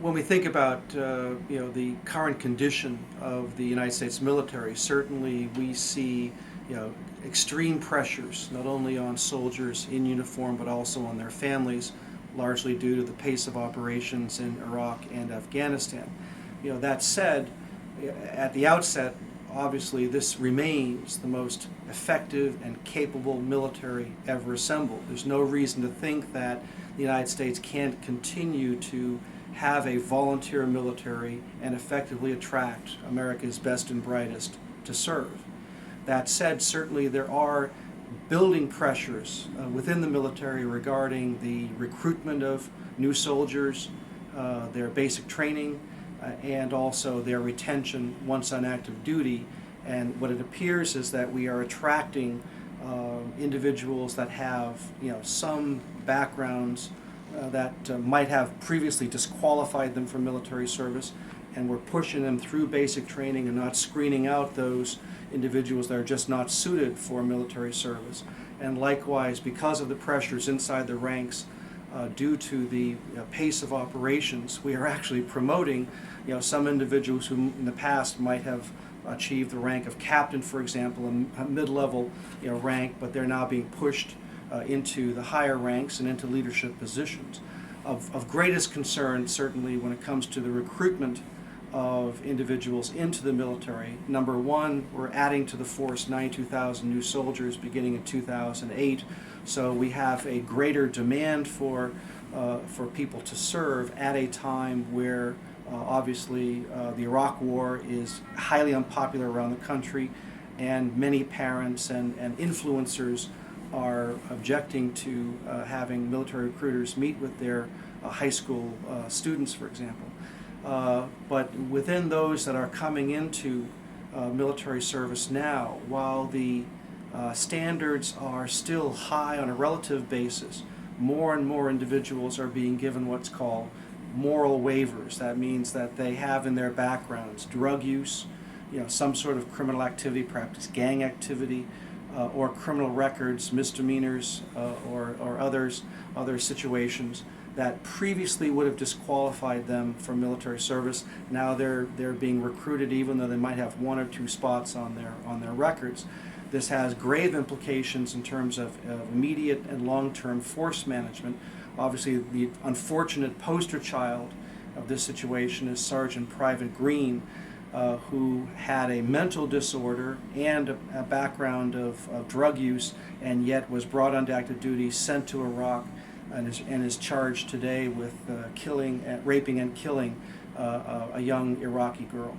When we think about the current condition of the United States military, certainly we see extreme pressures not only on soldiers in uniform but also on their families, largely due to the pace of operations in Iraq and Afghanistan. That said, at the outset, obviously this remains the most effective and capable military ever assembled. There's no reason to think that the United States can't continue to have a volunteer military and effectively attract America's best and brightest to serve. That said, certainly there are building pressures within the military regarding the recruitment of new soldiers, their basic training, and also their retention once on active duty. And what it appears is that we are attracting individuals that have some backgrounds that might have previously disqualified them from military service, and we're pushing them through basic training and not screening out those individuals that are just not suited for military service. And likewise, because of the pressures inside the ranks, due to the pace of operations, we are actually promoting some individuals who in the past might have achieved the rank of captain, for example, a mid-level rank, but they're now being pushed into the higher ranks and into leadership positions. Of greatest concern, certainly, when it comes to the recruitment of individuals into the military. Number one, we're adding to the force 92,000 new soldiers beginning in 2008, so we have a greater demand for people to serve at a time where obviously the Iraq War is highly unpopular around the country, and many parents and influencers are objecting to having military recruiters meet with their high school students, for example. But within those that are coming into military service now, while the standards are still high on a relative basis, more and more individuals are being given what's called moral waivers. That means that they have in their backgrounds drug use, some sort of criminal activity, perhaps gang activity, or criminal records, misdemeanors, or other situations that previously would have disqualified them from military service. Now they're being recruited even though they might have one or two spots on their records. This has grave implications in terms of immediate and long-term force management. Obviously, the unfortunate poster child of this situation is Sergeant Private Green, who had a mental disorder and a background of drug use, and yet was brought onto active duty, sent to Iraq, and is charged today with raping and killing a young Iraqi girl.